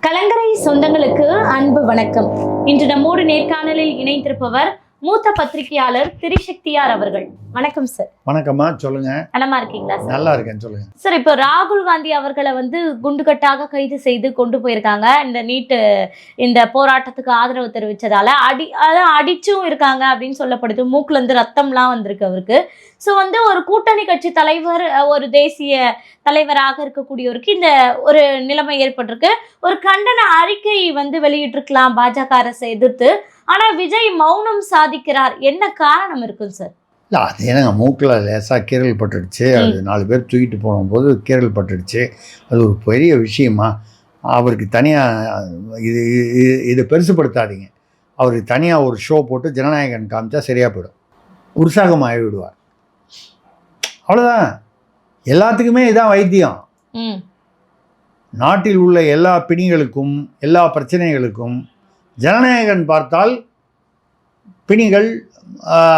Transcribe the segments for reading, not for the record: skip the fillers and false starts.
கலங்கரை சொந்தங்களுக்கு அன்பு வணக்கம். இன்று நம்மோடு நேர்காணலில் இணைந்திருப்பவர் மூத்த பத்திரிகையாளர் திரிசக்தியார் அவர்கள். வணக்கம் சார். வணக்கம்மா, சொல்லுங்க. நலமா இருக்கீங்களா சார்? நல்லா இருக்கேன், சொல்லுங்க சார். இப்போ ராகுல் காந்தி அவர்களை குண்டுகட்டாக கைது செய்து கொண்டு போயிருக்காங்க. இந்த நீட்டு இந்த போராட்டத்துக்கு ஆதரவு தெரிவிச்சதால அடிச்சும் இருக்காங்க அப்படின்னு சொல்லப்படுது. மூக்குல இருந்து ரத்தம்லாம் வந்திருக்கு அவருக்கு. ஸோ ஒரு கூட்டணி கட்சி தலைவர், ஒரு தேசிய தலைவராக இருக்கக்கூடியவருக்கு இந்த ஒரு நிலைமை ஏற்பட்டிருக்கு. ஒரு கண்டன அறிக்கை வெளியிட்டிருக்கலாம் பாஜக அரசை எதிர்த்து. ஆனா விஜய் மௌனம் சாதிக்கிறார். என்ன காரணம் இருக்கும் சார்? இல்லை, அது என்னங்க, மூக்கில் லேசாக கீரல் பட்டுடுச்சு. அது 4 பேர் தூக்கிட்டு போகும்போது கீரல் பட்டுடுச்சு. அது ஒரு பெரிய விஷயமா? அவருக்கு தனியாக இதை பெருசுப்படுத்தாதீங்க. அவருக்கு தனியாக ஒரு ஷோ போட்டு ஜனநாயகன் காமிச்சா சரியாக போயிடும். உற்சாகமாக ஆகிவிடுவார். அவ்வளோதான். எல்லாத்துக்குமே இதான் வைத்தியம். நாட்டில் உள்ள எல்லா பிணிகளுக்கும் எல்லா பிரச்சனைகளுக்கும் ஜனநாயகன் பார்த்தால் பிணிகள்,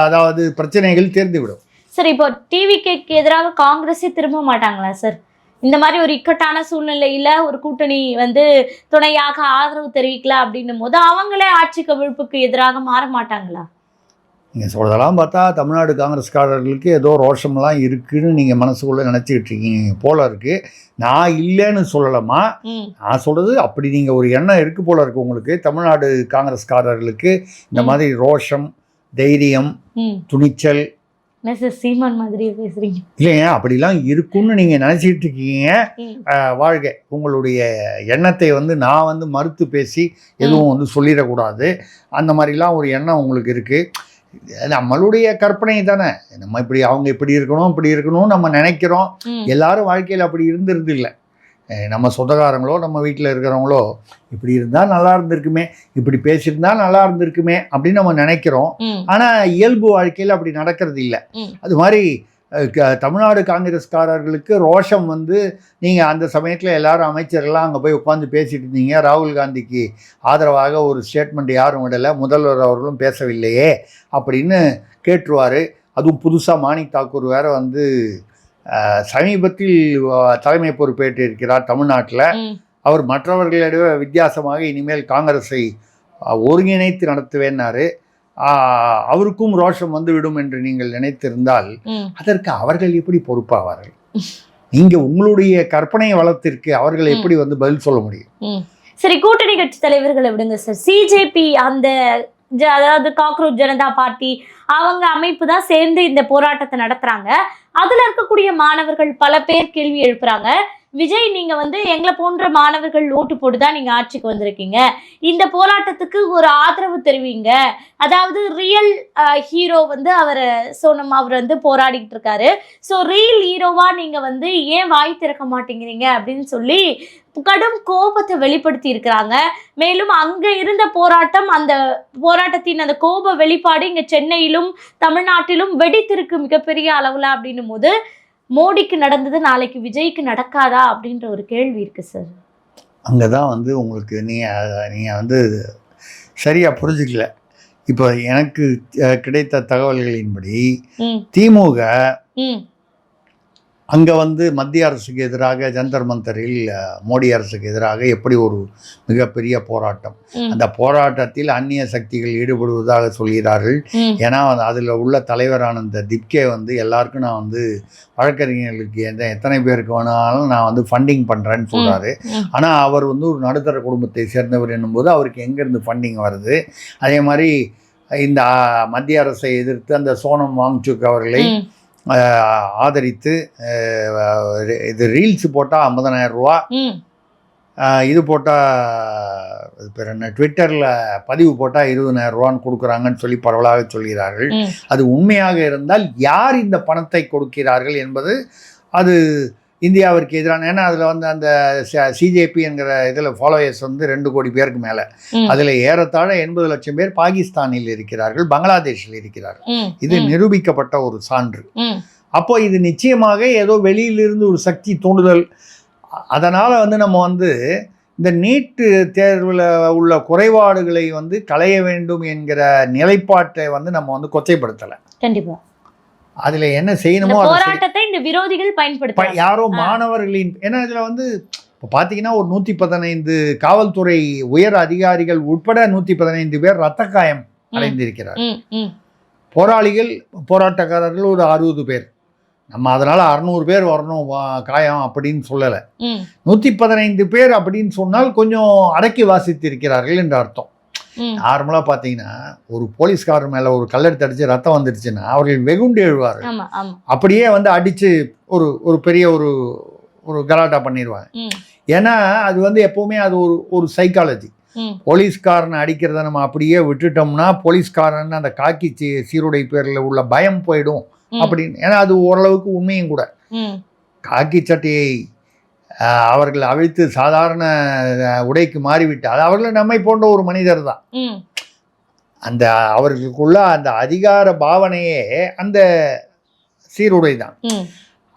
அதாவது பிரச்சனைகள் தீர்ந்துவிடும். சார், இப்போ டிவிகேக்கு எதிராக காங்கிரஸே திரும்ப மாட்டாங்களா சார்? இந்த மாதிரி ஒரு இக்கட்டான சூழ்நிலையில ஒரு கூட்டணி துணையாக ஆதரவு தெரிவிக்கல அப்படின்னும் போது அவங்களே ஆட்சி கவிழ்ப்புக்கு எதிராக மாற மாட்டாங்களா? நீங்கள் சொல்கிறதெல்லாம் பார்த்தா தமிழ்நாடு காங்கிரஸ்காரர்களுக்கு ஏதோ ரோஷமெல்லாம் இருக்குதுன்னு நீங்கள் மனசுக்குள்ளே நினச்சிக்கிட்டு இருக்கீங்க போல இருக்குது. நான் இல்லைன்னு சொல்லலாமா? நான் சொல்கிறது அப்படி நீங்கள் ஒரு எண்ணம் இருக்குது போல இருக்குது உங்களுக்கு. தமிழ்நாடு காங்கிரஸ்காரர்களுக்கு இந்த மாதிரி ரோஷம், தைரியம், துணிச்சல் சீமான் மாதிரி பேசுறீங்க இல்லைங்க, அப்படிலாம் இருக்குன்னு நீங்கள் நினச்சிக்கிட்டு இருக்கீங்க. வாழ்க. உங்களுடைய எண்ணத்தை நான் மறுத்து பேசி எதுவும் சொல்லிடக்கூடாது. அந்த மாதிரிலாம் ஒரு எண்ணம் உங்களுக்கு இருக்குது. நம்மளுடைய கற்பனை தானே. நம்ம இப்படி அவங்க இப்படி இருக்கணும் நம்ம நினைக்கிறோம். எல்லாரும் வாழ்க்கையில் அப்படி இருந்துருது இல்லை. நம்ம சொந்தக்காரங்களோ நம்ம வீட்டில் இருக்கிறவங்களோ இப்படி இருந்தால் நல்லா இருந்திருக்குமே, இப்படி பேசியிருந்தா நல்லா இருந்திருக்குமே அப்படின்னு நம்ம நினைக்கிறோம். ஆனால் இயல்பு வாழ்க்கையில் அப்படி நடக்கிறது இல்லை. அது மாதிரி தமிழ்நாடு காங்கிரஸ்காரர்களுக்கு ரோஷம் நீங்கள் அந்த சமயத்தில் எல்லாரும் அமைச்சர்கள்லாம் அங்கே போய் உட்காந்து பேசிட்டு இருந்தீங்க. ராகுல் காந்திக்கு ஆதரவாக ஒரு ஸ்டேட்மெண்ட் யாரும் விடலை, முதல்வர் அவர்களும் பேசவில்லையே அப்படின்னு கேட்டுருவார். அதுவும் புதுசாக மாணிக் தாக்கூர் வேறு சமீபத்தில் தலைமை பொறுப்பேற்று இருக்கிறார் தமிழ்நாட்டில். அவர் மற்றவர்களிடையே வித்தியாசமாக இனிமேல் காங்கிரஸை ஒருங்கிணைத்து நடத்துவேன்னாரு. அவருக்கும் ரோஷம் விடும் என்று நீங்கள் நினைத்திருந்தால் அதற்கு அவர்கள் எப்படி பொறுப்பாவார்கள்? நீங்க உங்களுடைய கற்பனை வளத்திற்கு அவர்கள் எப்படி பதில் சொல்ல முடியும்? சரி, கூட்டணி கட்சி தலைவர்களை விடுங்க சார். சிஜேபி அதாவது காக்ரோச் ஜனதா பார்ட்டி அவங்க அமைப்பு தான் சேர்ந்து இந்த போராட்டத்தை நடத்துறாங்க. அதுல இருக்கக்கூடிய மாணவர்கள் பல பேர் கேள்வி எழுப்புறாங்க. விஜய், நீங்க எங்களை போன்ற மாணவர்கள் ஓட்டு போட்டுதான் நீங்க ஆட்சிக்கு வந்திருக்கீங்க. இந்த போராட்டத்துக்கு ஒரு ஆதரவு தெரிவிங்க. அதாவது ரியல் ஹீரோ அவர் சோனம் அவர் போராடிட்டு இருக்காரு. ஸோ ரியல் ஹீரோவா நீங்க ஏன் வாய் திறக்க மாட்டேங்கிறீங்க அப்படின்னு சொல்லி கடும் கோபத்தை வெளிப்படுத்தி இருக்கிறாங்க. மேலும் அங்க இருந்த போராட்டம், அந்த போராட்டத்தின் அந்த கோப வெளிப்பாடு இங்க சென்னையிலும் தமிழ்நாட்டிலும் வெடித்திருக்கு மிகப்பெரிய அளவுல அப்படின்னும் போது மோடிக்கு நடந்தது நாளைக்கு விஜய்க்கு நடக்காதா அப்படின்ற ஒரு கேள்வி இருக்கு சார். அங்கதான் உங்களுக்கு நீங்க சரியா புரிஞ்சுக்கல. இப்போ எனக்கு கிடைத்த தகவல்களின்படி திமுக அங்கே மத்திய அரசுக்கு எதிராக ஜந்தர் மந்தரில் மோடி அரசுக்கு எதிராக எப்படி ஒரு மிகப்பெரிய போராட்டம், அந்த போராட்டத்தில் அந்நிய சக்திகள் ஈடுபடுவதாக சொல்கிறார்கள். ஏன்னா அதில் உள்ள தலைவரான இந்த திப்கே எல்லாருக்கும் நான் வழக்கறிஞர்களுக்கு எத்தனை பேருக்கு வேணாலும் நான் ஃபண்டிங் பண்ணுறேன்னு சொல்கிறாரு. ஆனால் அவர் ஒரு நடுத்தர குடும்பத்தை சேர்ந்தவர் என்னும்போது அவருக்கு எங்கேருந்து ஃபண்டிங் வருது? அதே மாதிரி இந்த மத்திய அரசை எதிர்த்து அந்த சோனம் வாங்சுக் அவர்களை ஆதரித்து இது ரீல்ஸ் போட்டால் 50,000 ரூபா, இது போட்டால் பேர் என்ன, ட்விட்டரில் பதிவு போட்டால் 20,000 ரூபான்னு கொடுக்குறாங்கன்னு சொல்லி பரவலாக சொல்கிறார்கள். அது உண்மையாக இருந்தால் யார் இந்த பணத்தை கொடுக்கிறார்கள் என்பது அது இந்தியாவிற்கு எதிரான. ஏன்னா அதில் அந்த சிஜேபி என்கிற இதில் ஃபாலோயர்ஸ் 2 கோடி பேருக்கு மேலே. அதில் ஏறத்தாழ 80 லட்சம் பேர் பாகிஸ்தானில் இருக்கிறார்கள், பங்களாதேஷில் இருக்கிறார்கள். இது நிரூபிக்கப்பட்ட ஒரு சான்று. அப்போ இது நிச்சயமாக ஏதோ வெளியிலிருந்து ஒரு சக்தி தூண்டுதல். அதனால் நம்ம இந்த நீட்டு தேர்வில் உள்ள குறைபாடுகளை களைய வேண்டும் என்கிற நிலைப்பாட்டை நம்ம கொச்சைப்படுத்தலை. கண்டிப்பாக அதில் என்ன செய்யணுமோ போராட்டத்தை இந்த விரோதிகள் பயன்படுத்த யாரோ மாணவர்களின், ஏன்னா இதில் இப்போ பார்த்தீங்கன்னா ஒரு 115 காவல்துறை உயர் அதிகாரிகள் உட்பட 115 பேர் இரத்த காயம் அடைந்திருக்கிறார். போராளிகள் போராட்டக்காரர்கள் ஒரு 60 பேர். நம்ம அதனால் 600 பேர் வரணும் காயம் அப்படின்னு சொல்லலை. 115 பேர் அப்படின்னு சொன்னால் கொஞ்சம் அடக்கி வாசித்திருக்கிறார்கள் என்று அர்த்தம். நார்மலாக பார்த்தீங்கன்னா ஒரு போலீஸ்காரர் மேலே ஒரு கல்லெடுத்து அடித்து ரத்தம் வந்துடுச்சுன்னா அவர்கள் வெகுண்டு எழுவார்கள். அப்படியே வந்து அடித்து ஒரு பெரிய ஒரு கலாட்டா பண்ணிடுவாங்க. ஏன்னா அது வந்து எப்போவுமே அது ஒரு சைக்காலஜி. போலீஸ்காரனை அடிக்கிறத நம்ம அப்படியே விட்டுட்டோம்னா போலீஸ்காரன் அந்த காக்கி சீருடை பேரில் உள்ள பயம் போயிடும் அப்படின்னு. ஏன்னா அது ஓரளவுக்கு உண்மையும் கூட. காக்கி சட்டையை அவர்கள் அவிழ்த்து சாதாரண உடைக்கு மாறிவிட்டால் அவர்கள் நம்மை போன்ற ஒரு மனிதர் தான். அந்த அவர்களுக்குள்ள அந்த அதிகார பாவனையே அந்த சீருடை தான்.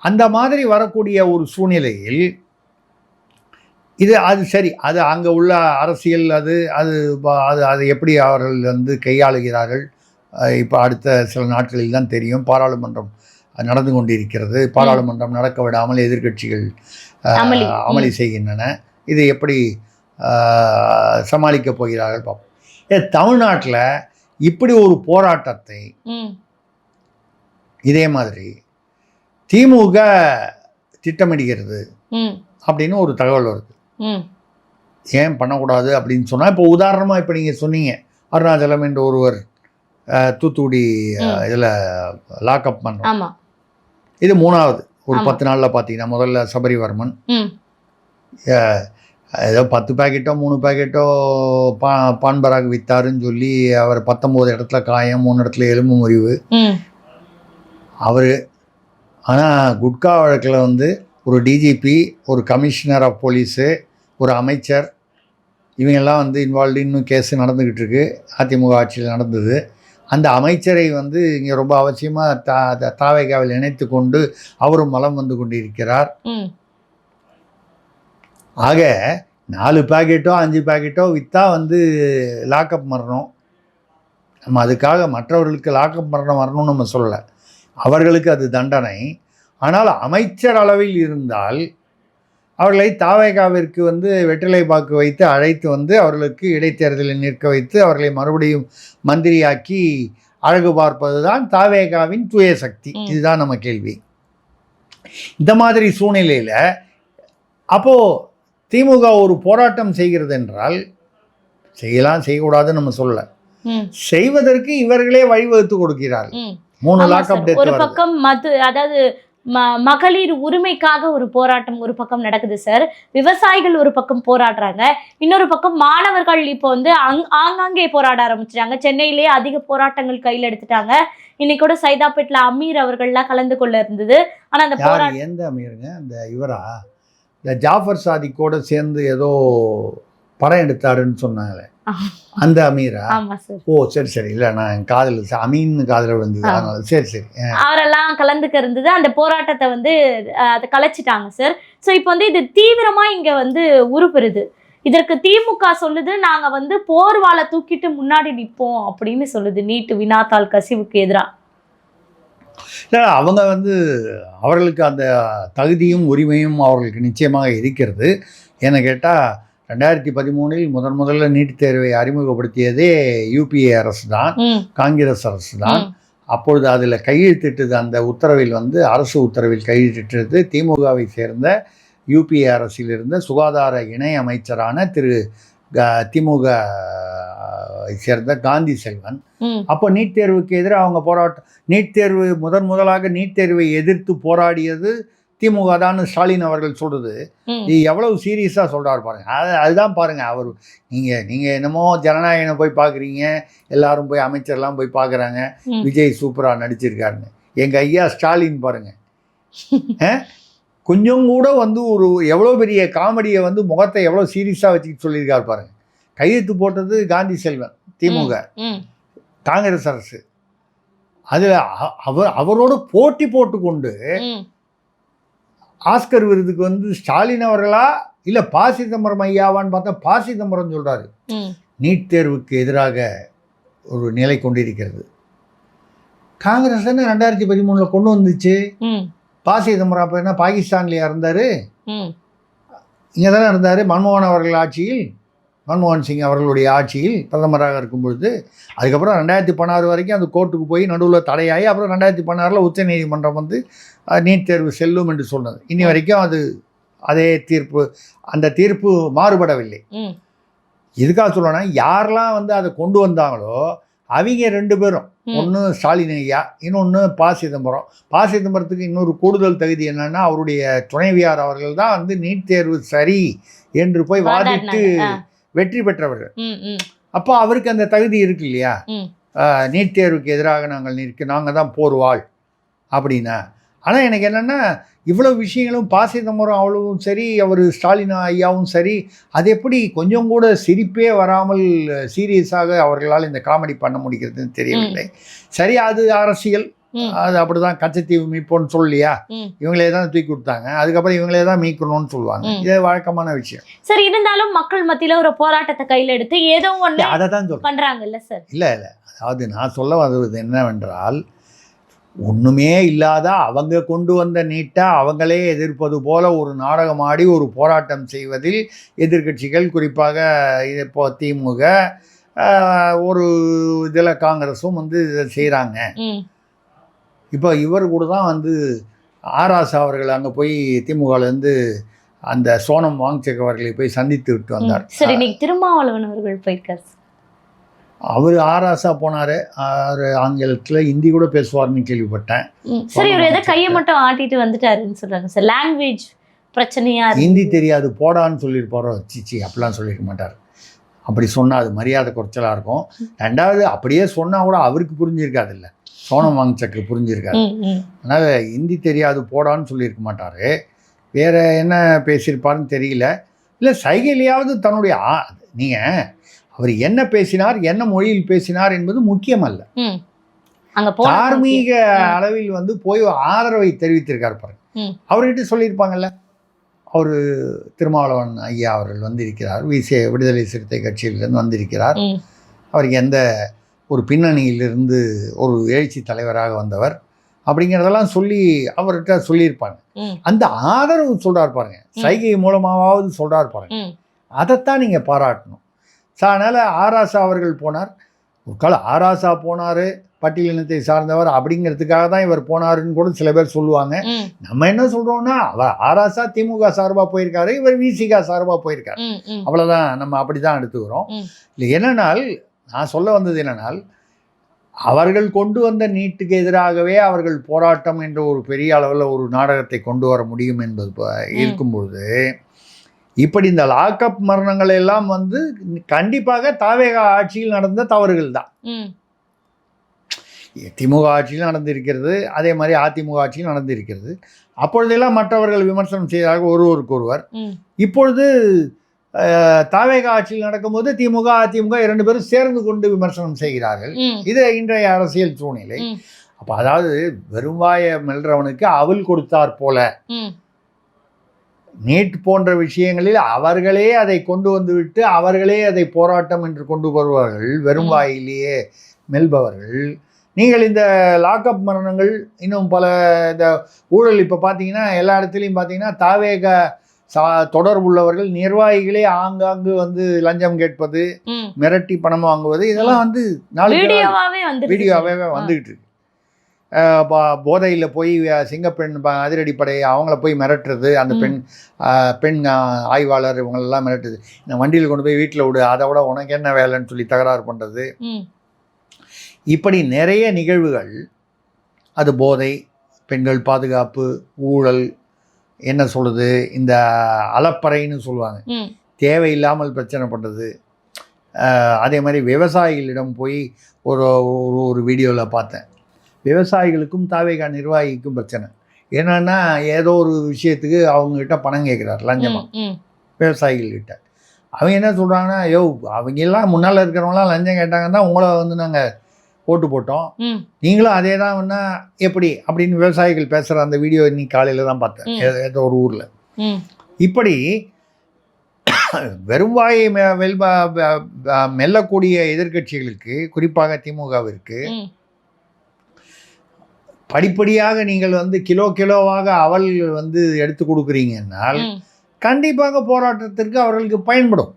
அந்த மாதிரி வரக்கூடிய ஒரு சூழ்நிலையில் அது சரி, அது அங்கே உள்ள அரசியல் அது அது அது அது எப்படி அவர்கள் வந்து கையாளுகிறார்கள் இப்போ அடுத்த சில நாட்களில் தான் தெரியும். பாராளுமன்றம் நடந்து கொண்டிருக்கிறது. பாராளுமன்றம் நடக்க விடாமல் எதிர்க்கட்சிகள் அமளி செய்கின்றன. இது எப்படி சமாளிக்க போகிறார்கள் பார்ப்போம். தமிழ்நாட்டில் இப்படி ஒரு போராட்டத்தை இதே மாதிரி திமுக திட்டமிடுகிறது அப்படின்னு ஒரு தகவல் வருது. ஏன் பண்ணக்கூடாது அப்படின்னு சொன்னால், இப்போ உதாரணமாக இப்போ நீங்கள் சொன்னீங்க அருணாச்சலம் என்ற ஒருவர் தூத்துக்குடி இதில் லாக்அப் பண்ணுறோம். இது 3வது ஒரு 10 நாளில் பார்த்தீங்கன்னா முதல்ல சபரிவர்மன் ஏதோ 10 பாக்கெட்டோ 3 பாக்கெட்டோ பான்பராக் வித்தாருன்னு சொல்லி அவர் 19 இடத்துல காயம், 3 இடத்துல எலும்பு முறிவு அவர். ஆனால் குட்கா வழக்கில் வந்து ஒரு டிஜிபி, ஒரு கமிஷனர் ஆஃப் போலீஸு, ஒரு அமைச்சர், இவங்கெல்லாம் வந்து இன்வால்வ்டு. இன்னும் கேஸ் நடந்துக்கிட்டு இருக்கு. அதிமுக ஆட்சியில் நடந்தது. அந்த அமைச்சரை வந்து இங்கே ரொம்ப அவசியமாக தாவேகாவில் இணைத்து கொண்டு அவரும் மலம் வந்து கொண்டிருக்கிறார். ஆக 4 பாக்கெட்டோ 5 பாக்கெட்டோ விற்றா வந்து லாக்அப் மரணம். நம்ம அதுக்காக மற்றவர்களுக்கு லாக்அப் மரணம் வரணும்னு நம்ம சொல்லலை. அவர்களுக்கு அது தண்டனை. ஆனால் அமைச்சர் அளவில் இருந்தால் அவர்களை தாவேகாவிற்கு வந்து வெற்றிலை பாக்கு வைத்து அழைத்து வந்து அவர்களுக்கு இடைத்தேர்தலில் நிற்க வைத்து அவர்களை மறுபடியும் மந்திரியாக்கி அழகு பார்ப்பது தான் தாவேகாவின் தூய சக்தி. இதுதான் நம்ம கேள்வி. இந்த மாதிரி சூழ்நிலையில் அப்போது திமுக ஒரு போராட்டம் செய்கிறது என்றால் செய்யலாம், செய்யக்கூடாதுன்னு நம்ம சொல்லலை. செய்வதற்கு இவர்களே வழிவகுத்து கொடுக்கிறார்கள். 3 லாக்அப் டெத். ஒரு பக்கம் அதாவது மகளிர் உரிமைக்காக ஒரு போராட்டம் ஒரு பக்கம் நடக்குது சார். விவசாயிகள் ஒரு பக்கம் போராடுறாங்க. இன்னொரு பக்கம் மாணவர்கள் இப்போ வந்து ஆங்காங்கே போராட ஆரம்பிச்சிட்டாங்க. சென்னையிலேயே அதிக போராட்டங்கள் கையில் எடுத்துட்டாங்க. இன்னைக்கு கூட சைதாப்பேட்டில் அமீர் அவர்கள்லாம் கலந்து கொள்ள இருந்தது. ஆனால் அந்த போராட்டம் எந்த அமீருங்க? அந்த இவரா, இந்த ஜாஃபர் சாதிக்கோட சேர்ந்து ஏதோ படம் எடுத்தாருன்னு சொன்னாங்களே, அந்த அமீரா? ஓ சரி சரி. இல்லை, நான் காதல் அமீன் காதல் விழுந்தது அதனால. சரி சரி. அவரெல்லாம் கலந்துக்க இருந்தது. அந்த போராட்டத்தை வந்து அதை கலைச்சிட்டாங்க சார். ஸோ இப்போ வந்து இது தீவிரமா இங்க வந்து உருப்பெறுது. இதற்கு திமுக சொல்லுது நாங்க வந்து போர்வாலை தூக்கிட்டு முன்னாடி நிற்போம் அப்படின்னு சொல்லுது. நீட்டு வினாத்தாள் கசிவுக்கு எதிராக. இல்லை, அவங்க வந்து அவர்களுக்கு அந்த தகுதியும் உரிமையும் அவர்களுக்கு நிச்சயமாக இருக்கிறது. ஏன்னு கேட்டால் 2013 முதல்ல நீட் தேர்வை அறிமுகப்படுத்தியதே யூபிஏ அரசு தான், காங்கிரஸ் அரசு தான். அப்பொழுது அதில் கையெழுத்திட்டது, அந்த உத்தரவில் வந்து அரசு உத்தரவில் கையெழுத்திட்டது திமுகவை சேர்ந்த யூபிஏ அரசில் இருந்த சுகாதார இணை அமைச்சரான திமுக சேர்ந்த காந்தி செல்வன். அப்போ நீட் தேர்வுக்கு எதிராக அவங்க போராட்டம், நீட் தேர்வு முதலாக நீட் தேர்வை எதிர்த்து போராடியது திமுக தான் ஸ்டாலின் அவர்கள் சொல்றது. இது எவ்வளவு சீரியஸாக சொல்கிறார் பாருங்க. அதுதான் பாருங்க. அவர் நீங்கள் என்னமோ ஜனநாயகனை போய் பார்க்குறீங்க, எல்லாரும் போய் அமைச்சர்லாம் போய் பார்க்குறாங்க, விஜய் சூப்பராக நடிச்சிருக்காருன்னு. எங்கள் ஐயா ஸ்டாலின் பாருங்க, கொஞ்சம் கூட வந்து ஒரு எவ்வளோ பெரிய காமெடியை வந்து முகத்தை எவ்வளோ சீரியஸாக வச்சுக்கிட்டு சொல்லியிருக்காரு பாருங்க. கையெழுத்து போட்டது காந்தி செல்வன், திமுக காங்கிரஸ் அரசு. அதில் அவரோட போட்டி போட்டுக்கொண்டு ஆஸ்கர் விருதுக்கு வந்து ஸ்டாலின் அவர்களா இல்லை ப. சிதம்பரம் ஐயாவான்னு பார்த்தா ப. சிதம்பரம் சொல்கிறாரு. நீட் தேர்வுக்கு எதிராக ஒரு நிலை கொண்டிருக்கிறது. காங்கிரஸ் தானே 2013 கொண்டு வந்துச்சு. ப. சிதம்பரம் அப்போ என்ன பாகிஸ்தான்லையா இருந்தார்? இங்கே தானே இருந்தார் மன்மோகன் அவர்கள் ஆட்சியில், மன்மோகன் சிங் அவர்களுடைய ஆட்சியில் பிரதமராக இருக்கும் பொழுது. அதுக்கப்புறம் 2016 வரைக்கும் அந்த கோர்ட்டுக்கு போய் நடுவில் தடையாகி அப்புறம் 2016 உச்சநீதிமன்றம் வந்து நீட் தேர்வு செல்லும் என்று சொன்னது. இனி வரைக்கும் அதே தீர்ப்பு, அந்த தீர்ப்பு மாறுபடவில்லை. எதுக்காக சொல்லணும்னா, யாரெல்லாம் வந்து அதை கொண்டு வந்தாங்களோ அவங்க 2 பேரும், ஒன்று ஸ்டாலின் ஐயா, இன்னொன்று சிதம்பரம். சிதம்பரத்துக்கு இன்னொரு கூடுதல் தகுதி என்னன்னா, அவருடைய துணைவியார் அவர்கள் தான் வந்து நீட் தேர்வு சரி என்று போய் வாதிட்டு வெற்றி பெற்றவர்கள். அப்போ அவருக்கு அந்த தகுதி இருக்கு இல்லையா, நீட் தேர்வுக்கு எதிராக நாங்கள் தான் போர்வாள் அப்படின்னா. ஆனால் எனக்கு என்னென்னா, இவ்வளோ விஷயங்களும் சிதம்பரம் அவ்வளவும் சரி, அவர் ஸ்டாலின் ஐயாவும் சரி, அது எப்படி கொஞ்சம் கூட சிரிப்பே வராமல் சீரியஸாக அவர்களால் இந்த காமெடி பண்ண முடிகிறதுன்னு தெரியவில்லை. சரி, அது அரசியல், அது அப்படிதான். கச்சத்தீவு மீட்போன்னு சொல்லலையா, இவங்களே தான் தூக்கி கொடுத்தாங்க, அதுக்கப்புறம் இவங்களே தான் மீட்கணும்னு சொல்லுவாங்க. இது வழக்கமான விஷயம். சரி, இருந்தாலும் மக்கள் மத்தியில் ஒரு போராட்டத்தை கையில் எடுத்து ஏதோ ஒன்று அதை தான் பண்றாங்கல்ல சார். இல்லை, அதாவது நான் சொல்ல வருவது என்னவென்றால், ஒன்றுமே இல்லாத அவங்க கொண்டு வந்த நீட்டை அவங்களே எதிர்ப்பது போல ஒரு நாடகமாடி ஒரு போராட்டம் செய்வதில் எதிர்க்கட்சிகள், குறிப்பாக இப்போ திமுக, ஒரு இதில் காங்கிரஸும் வந்து இதை செய்கிறாங்க. இப்போ இவர் கூட தான் வந்து ஆராசா அவர்கள் அங்கே போய் திமுகலேருந்து அந்த சோனம் வாங்செக் அவர்களை போய் சந்தித்து விட்டு வந்தார். சரி, இன்னைக்கு திருமாவளவன் அவர்கள் போயிருக்கார். அவர் ஆராசா போனார். ஆங்கிலத்தில் ஹிந்தி கூட பேசுவார்னு கேள்விப்பட்டேன். சரி, அவர் எதை கையை மட்டும் ஆட்டிட்டு வந்துட்டாருன்னு சொல்கிறாங்க சார். லாங்குவேஜ் பிரச்சனையா, ஹிந்தி தெரியாது போடான்னு சொல்லியிருப்பாரோ? சிச்சி, அப்படிலாம் சொல்லியிருக்க மாட்டார். அப்படி சொன்னால் அது மரியாதை குறைச்சலாக இருக்கும். ரெண்டாவது, அப்படியே சொன்னால் கூட அவருக்கு புரிஞ்சிருக்காது, இல்லை சோனம் வாங்சக்கு புரிஞ்சிருக்காரு. அதனால் ஹிந்தி தெரியாது போடான்னு சொல்லியிருக்க மாட்டார். வேறு என்ன பேசியிருப்பாருன்னு தெரியல. இல்லை சைகையிலையாவது தன்னுடைய நீங்கள் அவர் என்ன பேசினார், என்ன மொழியில் பேசினார் என்பது முக்கியம் அல்ல. தார்மீக அளவில் வந்து போய் ஆதரவை தெரிவித்திருக்கார் பாருங்க. அவர்கிட்ட சொல்லியிருப்பாங்கல்ல, அவர் திருமாவளவன் ஐயா அவர்கள் வந்திருக்கிறார், விடுதலை சிறுத்தை கட்சியிலிருந்து வந்திருக்கிறார், அவருக்கு எந்த ஒரு பின்னணியிலிருந்து ஒரு எழுச்சி தலைவராக வந்தவர் அப்படிங்கிறதெல்லாம் சொல்லி அவர்கிட்ட சொல்லியிருப்பாங்க. அந்த ஆதரவு சொல்கிறார் பாருங்க, சைகை மூலமாவது சொல்கிறார் பாருங்க, அதைத்தான் நீங்கள் பாராட்டணும். அதனால் ஆராசா அவர்கள் போனார். ஆராசா போனார், பட்டியலினத்தை சார்ந்தவர் அப்படிங்கிறதுக்காக தான் இவர் போனாருன்னு கூட சில பேர் சொல்லுவாங்க. நம்ம என்ன சொல்கிறோம்னா, அவர் ஆராசா திமுக சார்பாக போயிருக்காரு, இவர் விசிகா சார்பாக போயிருக்காரு, அவ்வளோதான். நம்ம அப்படி தான் எடுத்துக்கிறோம். இல்லை, என்னன்னால் நான் சொல்ல வந்தது என்னன்னால், அவர்கள் கொண்டு வந்த நீட்டுக்கு எதிராகவே அவர்கள் போராட்டம் என்ற ஒரு பெரிய அளவில் ஒரு நாடகத்தை கொண்டு வர முடியும் என்பது இருக்கும்பொழுது, இப்படி இந்த லாக்அப் மரணங்கள் எல்லாம் வந்து கண்டிப்பாக தாவேகா ஆட்சியில் நடந்த தவறுகள் தான். திமுக ஆட்சியில் நடந்திருக்கிறது, அதே மாதிரி அதிமுக ஆட்சியில் நடந்திருக்கிறது. அப்பொழுதெல்லாம் மற்றவர்கள் விமர்சனம் செய்தார்கள் ஒருவருக்கொருவர். இப்பொழுது தாவேகா ஆட்சியில் நடக்கும்போது திமுக அதிமுக 2 பேரும் சேர்ந்து கொண்டு விமர்சனம் செய்கிறார்கள். இது இன்றைய அரசியல் சூழ்நிலை. அப்போ அதாவது வெறும்வாய மெல்றவனுக்கு அவல் கொடுத்தார் போல, நீட் போன்ற விஷயங்களில் அவர்களே அதை கொண்டு வந்துவிட்டு அவர்களே அதை போராட்டம் என்று கொண்டு வருவார்கள், வெறும் வாயிலேயே மெல்பவர்கள். நீங்கள் இந்த லாக்அப் மரணங்கள், இன்னும் பல இந்த ஊழல், இப்போ பார்த்தீங்கன்னா எல்லா இடத்துலையும் பார்த்தீங்கன்னா தாவேக தொடர்புள்ளவர்கள் நிர்வாகிகளே ஆங்காங்கு வந்து லஞ்சம் கேட்பது, மிரட்டி பணம் வாங்குவது, இதெல்லாம் வந்து வீடியோவாகவே வந்துக்கிட்டு இருக்கு. போதையில் போய் சிங்கப்பெண் அதிரடிப்படை அவங்கள போய் மிரட்டுறது, அந்த பெண் ஆய்வாளர் இவங்களெல்லாம் மிரட்டுது. இந்த வண்டியில் கொண்டு போய் வீட்டில் விடு, அதை விட உனக்கு என்ன வேலைன்னு சொல்லி தகராறு பண்ணுறது. இப்படி நிறைய நிகழ்வுகள், அது போதை, பெண்கள் பாதுகாப்பு, ஊழல், என்ன சொல்கிறது, இந்த அலப்பறைன்னு சொல்லுவாங்க, தேவையில்லாமல் பிரச்சனை பண்ணுறது. அதே மாதிரி விவசாயிகளிடம் போய் ஒரு வீடியோவில் பார்த்தேன், விவசாயிகளுக்கும் தாவேகா நிர்வாகிக்கும் பிரச்சனை. என்னன்னா, ஏதோ ஒரு விஷயத்துக்கு அவங்ககிட்ட பணம் கேட்குறாரு லஞ்சமாக விவசாயிகள்கிட்ட. அவங்க என்ன சொல்கிறாங்கன்னா, அவங்கெல்லாம் முன்னால் இருக்கிறவங்களாம் லஞ்சம் கேட்டாங்கன்னா உங்களை வந்து நாங்கள் ஓட்டு போட்டோம், நீங்களும் அதே தான் வேணா எப்படி அப்படின்னு விவசாயிகள் பேசுகிற அந்த வீடியோ இன்னைக்கு காலையில் தான் பார்த்தேன், ஏதோ ஒரு ஊரில். இப்படி வெறும் வாயை மெல்லக்கூடிய எதிர்கட்சிகளுக்கு, குறிப்பாக திமுகவிற்கு, படிப்படியாக நீங்கள் வந்து கிலோவாக அவல் வந்து எடுத்து கொடுக்குறீங்கன்னால் கண்டிப்பாக போராட்டத்திற்கு அவர்களுக்கு பயன்படும்.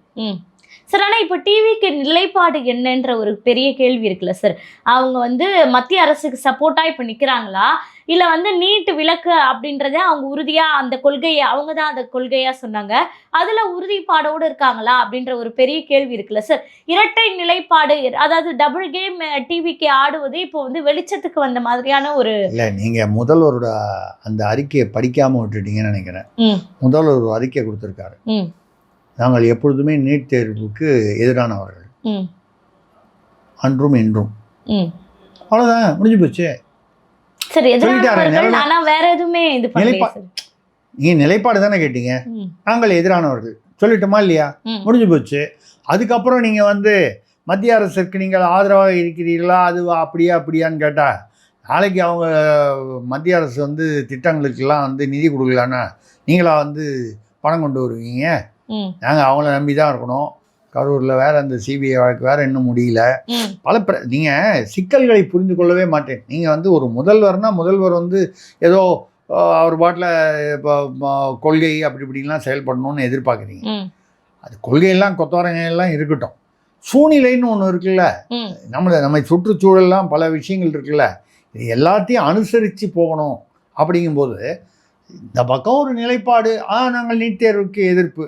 சார், ஆனால் இப்போ டிவிக்கு நிலைப்பாடு என்னன்ற ஒரு பெரிய கேள்வி இருக்குல்ல சார். அவங்க வந்து மத்திய அரசுக்கு சப்போர்ட்டாக இப்போ நிற்கிறாங்களா, இல்லை வந்து நீட் விலக்கு அப்படின்றத அவங்க உறுதியாக அந்த கொள்கையை அவங்க தான் அந்த கொள்கையாக சொன்னாங்க, அதில் உறுதிப்பாடோடு இருக்காங்களா அப்படின்ற ஒரு பெரிய கேள்வி இருக்குல்ல சார். இரட்டை நிலைப்பாடு, அதாவது டபுள் கேம் டிவிக்கு ஆடுவது இப்போ வந்து வெளிச்சத்துக்கு வந்த மாதிரியான ஒரு இல்லை, நீங்கள் முதல்வரோட அந்த அறிக்கையை படிக்காமல் விட்டுட்டீங்கன்னு நினைக்கிறேன். முதல்வர் ஒரு அறிக்கை கொடுத்துருக்காரு. நாங்கள் எப்பொழுதுமே நீட் தேர்வுக்கு எதிரானவர்கள், அன்றும் இன்றும். அவ்வளோதான், முடிஞ்சு போச்சு. சரி, ஆனா வேற எதுவுமே இது பண்ணல. நீங்க நிலைப்பாடு தானே கேட்டீங்க, நாங்கள் எதிரானவர்கள் சொல்லிட்டோமா இல்லையா, முடிஞ்சு போச்சு. அதுக்கப்புறம் நீங்க வந்து மத்திய அரசுக்கு நீங்கள் ஆதரவாக இருக்கிறீர்களா, அது அப்படியான்னு கேட்டா, நாளைக்கு அவங்க மத்திய அரசு வந்து திட்டங்களுக்கெல்லாம் வந்து நிதி கொடுக்கலான்னா நீங்களா வந்து பணம் கொண்டு வருவீங்க? நாங்கள் அவங்கள நம்பி தான் இருக்கணும். கரூரில் வேற அந்த சிபிஐ வழக்கு வேற இன்னும் முடியல. பல நீங்கள் சிக்கல்களை புரிந்து கொள்ளவே மாட்டேன். நீங்கள் வந்து ஒரு முதல்வர்னா முதல்வர் வந்து ஏதோ அவர் பாட்டில் இப்போ கொள்கை அப்படி இப்படிலாம் செயல்படணும்னு எதிர்பார்க்குறீங்க. அது கொள்கையெல்லாம் கொத்தவரங்கெல்லாம் இருக்கட்டும், சூழ்நிலைன்னு ஒன்று இருக்குல்ல, நம்ம சுற்றுச்சூழல்லாம் பல விஷயங்கள் இருக்குல்ல, இது எல்லாத்தையும் அனுசரித்து போகணும். அப்படிங்கும்போது இந்த பக்கம் ஒரு நிலைப்பாடு, நாங்கள் நீட் தேர்வுக்கு எதிர்ப்பு,